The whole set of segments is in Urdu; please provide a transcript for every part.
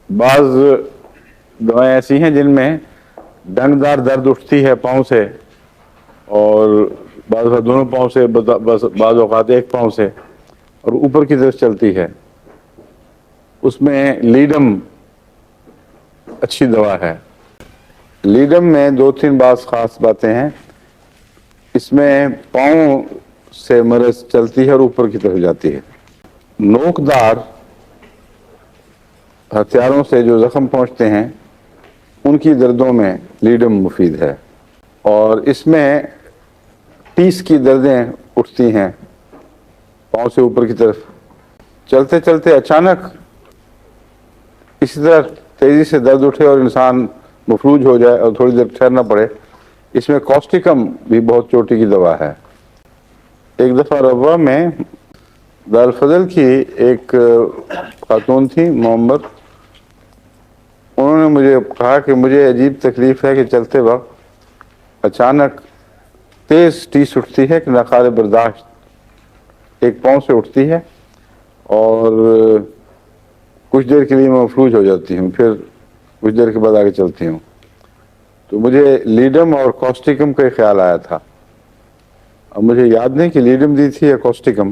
بعض دوائیں ایسی ہیں جن میں ڈنگدار درد اٹھتی ہے پاؤں سے، اور بعض اوقات دونوں پاؤں سے، بعض اوقات ایک پاؤں سے، اور اوپر کی طرف چلتی ہے۔ اس میں لیڈم اچھی دوا ہے۔ لیڈم میں دو تین بعض خاص باتیں ہیں۔ اس میں پاؤں سے مرض چلتی ہے اور اوپر کی طرف جاتی ہے۔ نوکدار ہتھیاروں سے جو زخم پہنچتے ہیں ان کی دردوں میں لیڈم مفید ہے۔ اور اس میں ٹیس کی دردیں اٹھتی ہیں پاؤں سے اوپر کی طرف، چلتے چلتے اچانک اسی طرح تیزی سے درد اٹھے اور انسان مفلوج ہو جائے اور تھوڑی دیر ٹھہرنا پڑے، اس میں کوسٹیکم بھی بہت چوٹی کی دوا ہے۔ ایک دفعہ روا میں دارالفضل کی ایک خاتون تھی معمر، انہوں نے مجھے کہا کہ مجھے عجیب تکلیف ہے کہ چلتے وقت اچانک تیز ٹیس اٹھتی ہے کہ ناقابل برداشت، ایک پاؤں سے اٹھتی ہے اور کچھ دیر کے لیے میں مفلوج ہو جاتی ہوں، پھر کچھ دیر کے بعد آگے چلتی ہوں۔ تو مجھے لیڈم اور کوسٹیکم کا خیال آیا تھا۔ اب مجھے یاد نہیں کہ لیڈم دی تھی یا کوسٹیکم،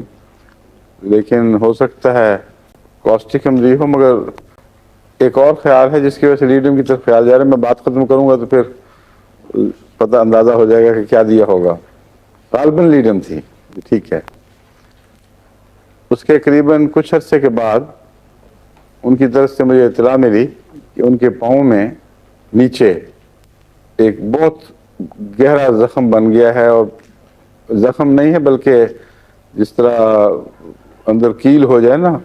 لیکن ہو سکتا ہے کوسٹیکم دی ہو، مگر ایک اور خیال ہے جس کی وجہ سے لیڈم کی طرف خیال جا رہا ہے۔ میں بات ختم کروں گا تو پھر پتہ اندازہ ہو جائے گا کہ کیا دیا ہوگا۔ غالباً لیڈم تھی، ٹھیک ہے۔ اس کے قریباً کچھ عرصے کے بعد ان کی طرف سے مجھے اطلاع ملی کہ ان کے پاؤں میں نیچے ایک بہت گہرا زخم بن گیا ہے، اور زخم نہیں ہے بلکہ جس طرح اندر کیل ہو جائے نا،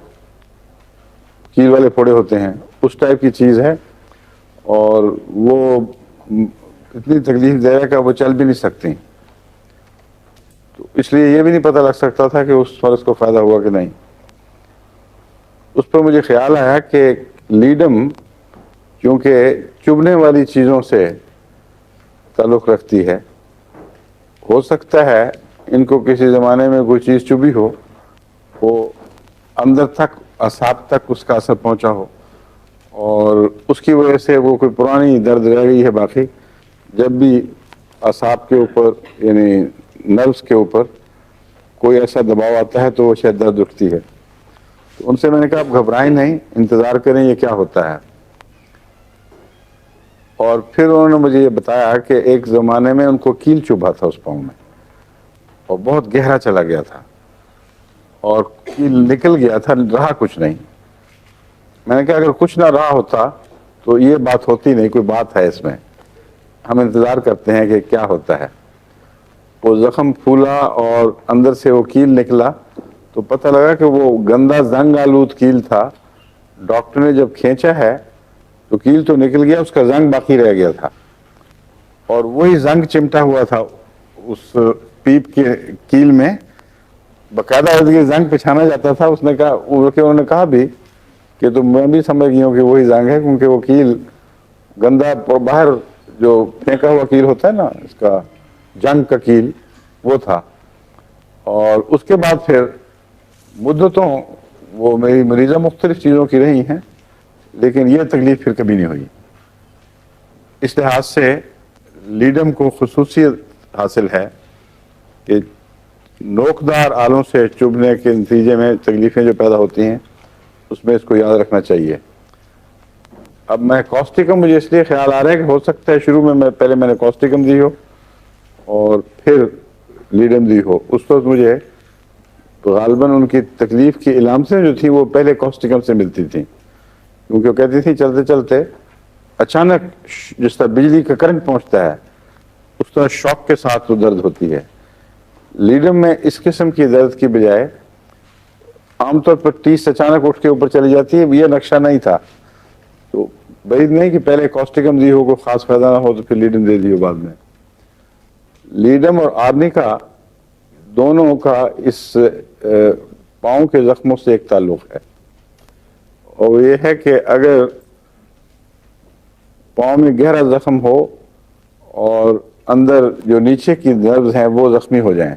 کیل والے پھوڑے ہوتے ہیں، اس ٹائپ کی چیز ہے، اور وہ اتنی تکلیف دے رہا کہ وہ چل بھی نہیں سکتی۔ تو اس لیے یہ بھی نہیں پتہ لگ سکتا تھا کہ اس مرض کو فائدہ ہوا کہ نہیں۔ اس پر مجھے خیال آیا کہ لیڈم کیونکہ چبھنے والی چیزوں سے تعلق رکھتی ہے، ہو سکتا ہے ان کو کسی زمانے میں کوئی چیز چبھی ہو، وہ اندر تک اعصاب تک اس کا اثر پہنچا ہو، اور اس کی وجہ سے وہ کوئی پرانی درد رہ گئی ہے باقی۔ جب بھی اعصاب کے اوپر یعنی نروز کے اوپر کوئی ایسا دباؤ آتا ہے تو وہ شاید درد اٹھتی ہے۔ تو ان سے میں نے کہا آپ گھبرائیں نہیں، انتظار کریں یہ کیا ہوتا ہے۔ اور پھر انہوں نے مجھے یہ بتایا کہ ایک زمانے میں ان کو کیل چبھا تھا اس پاؤں میں، اور بہت گہرا چلا گیا تھا، اور کیل نکل گیا تھا، رہا کچھ نہیں۔ میں نے کہا اگر کچھ نہ رہا ہوتا تو یہ بات ہوتی نہیں، کوئی بات ہے اس میں، ہم انتظار کرتے ہیں کہ کیا ہوتا ہے۔ وہ زخم پھولا اور اندر سے وہ کیل نکلا تو پتہ لگا کہ وہ گندا زنگ آلود کیل تھا۔ ڈاکٹر نے جب کھینچا ہے تو کیل تو نکل گیا، اس کا زنگ باقی رہ گیا تھا، اور وہی زنگ چمٹا ہوا تھا اس پیپ کے کیل میں، باقاعدہ یہ زنگ پچھانا جاتا تھا۔ اس نے کہا، انہوں نے کہا بھی کہ تو میں بھی سمجھ گئی ہوں کہ وہی زنگ ہے، کیونکہ وہ کیل گندا باہر جو پھینکا ہوا کیل ہوتا ہے نا، اس کا جنگ کا کیل، وہ تھا۔ اور اس کے بعد پھر مدتوں وہ میری مریضہ مختلف چیزوں کی رہی ہیں، لیکن یہ تکلیف پھر کبھی نہیں ہوئی۔ اس لحاظ سے لیڈم کو خصوصیت حاصل ہے کہ نوکدار آلوں سے چبھنے کے نتیجے میں تکلیفیں جو پیدا ہوتی ہیں اس میں اس کو یاد رکھنا چاہیے۔ اب میں کوسٹیکم، مجھے اس لیے خیال آ رہا ہے کہ ہو سکتا ہے شروع میں پہلے میں نے کوسٹیکم دی ہو اور پھر لیڈم دی ہو۔ اس وقت مجھے غالباً ان کی تکلیف کی علامتیں جو تھیں وہ پہلے کوسٹیکم سے ملتی تھیں، کیونکہ وہ کہتی تھیں چلتے چلتے اچانک جس طرح بجلی کا کرنٹ پہنچتا ہے اس طرح شوق کے ساتھ وہ درد ہوتی ہے۔ لیڈم میں اس قسم کی درد کی بجائے عام طور پر ٹیس اچانک اٹھ کے اوپر چلی جاتی ہے، یہ نقشہ نہیں تھا۔ تو بعید نہیں کہ پہلے کوسٹیکم دی ہو، کوئی خاص فائدہ نہ ہو تو پھر لیڈم دے دی ہو بعد میں۔ لیڈم اور آرنیکا دونوں کا اس پاؤں کے زخموں سے ایک تعلق ہے، اور یہ ہے کہ اگر پاؤں میں گہرا زخم ہو اور اندر جو نیچے کی نروز ہیں وہ زخمی ہو جائیں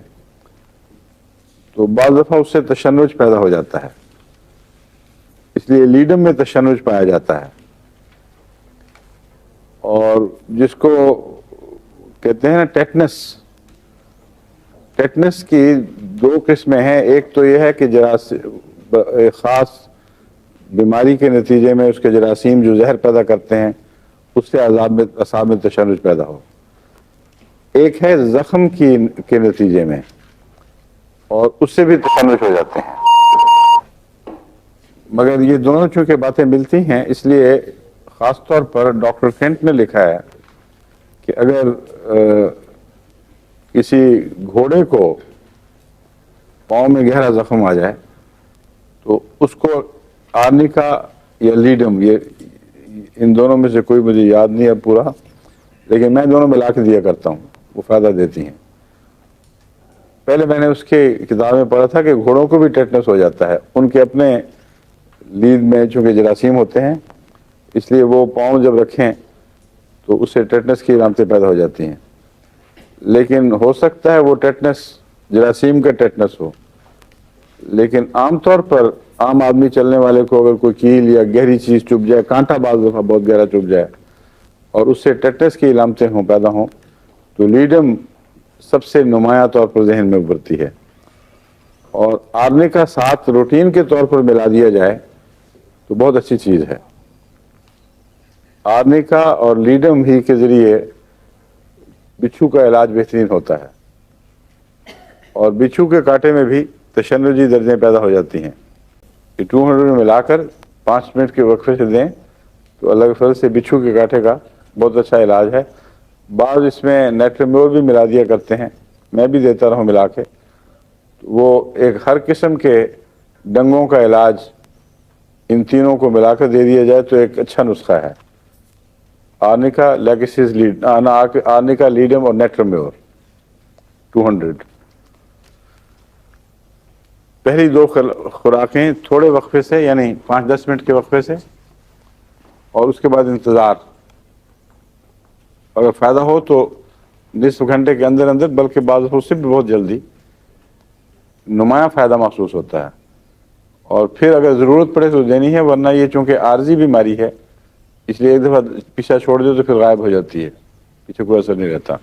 تو بعض دفعہ اس سے تشنج پیدا ہو جاتا ہے، اس لیے لیڈم میں تشنج پایا جاتا ہے۔ اور جس کو کہتے ہیں نا ٹیٹنس کی دو قسمیں ہیں. ایک تو یہ ہے کہ ایک خاص بیماری کے نتیجے میں اس کے جراثیم جو زہر پیدا کرتے ہیں اس سے اعصاب میں تشنج پیدا ہو. ایک ہے زخم کے نتیجے میں اور اس سے بھی تشنج ہو جاتے ہیں. مگر یہ دونوں چونکہ باتیں ملتی ہیں اس لیے خاص طور پر ڈاکٹر کینٹ نے لکھا ہے کہ اگر کسی گھوڑے کو پاؤں میں گہرا زخم آ جائے تو اس کو آرنیکا یا لیڈم، یہ ان دونوں میں سے کوئی مجھے یاد نہیں ہے پورا، لیکن میں دونوں ملا کے دیا کرتا ہوں، وہ فائدہ دیتی ہیں. پہلے میں نے اس کے کتاب میں پڑھا تھا کہ گھوڑوں کو بھی ٹیٹنس ہو جاتا ہے، ان کے اپنے لید میں چونکہ جراثیم ہوتے ہیں اس لیے وہ پاؤں جب رکھیں تو اس سے ٹیٹنس کی علامتیں پیدا ہو جاتی ہیں. لیکن ہو سکتا ہے وہ ٹیٹنس جراثیم کا ٹیٹنس ہو، لیکن عام طور پر عام آدمی چلنے والے کو اگر کوئی کیل یا گہری چیز چبھ جائے، کانٹا بعض دفعہ بہت گہرا چبھ جائے اور اس سے ٹیٹنس کی علامتیں پیدا ہوں تو لیڈم سب سے نمایاں طور پر ذہن میں ابھرتی ہے. اور آرنیکا ساتھ روٹین کے طور پر ملا دیا جائے تو بہت اچھی چیز ہے. آرنیکا اور لیڈم ہی کے ذریعے بچھو کا علاج بہترین ہوتا ہے اور بچھو کے کانٹے میں بھی تشنجی دردیں پیدا ہو جاتی ہیں. یہ 200 میں ملا کر 5 منٹ کے وقفے سے دیں تو اللہ کے فضل سے بچھو کے کانٹے کا بہت اچھا علاج ہے. بعض اس میں نیٹرمیور بھی ملا دیا کرتے ہیں، میں بھی دیتا رہوں ملا کے. وہ ایک ہر قسم کے ڈنگوں کا علاج ان تینوں کو ملا کر دے دیا جائے تو ایک اچھا نسخہ ہے. آرنیکا لیڈم اور نیٹرمیور 200. پہلی 2 خوراکیں تھوڑے وقفے سے، یعنی 5-10 منٹ کے وقفے سے، اور اس کے بعد انتظار. اگر فائدہ ہو تو نصف گھنٹے کے اندر اندر، بلکہ بعض اس سے بھی بہت جلدی نمایاں فائدہ محسوس ہوتا ہے. اور پھر اگر ضرورت پڑے تو دینی ہے، ورنہ یہ چونکہ عارضی بیماری ہے اس لیے ایک دفعہ پیچھا چھوڑ دے تو پھر غائب ہو جاتی ہے، پیچھے کوئی اثر نہیں رہتا.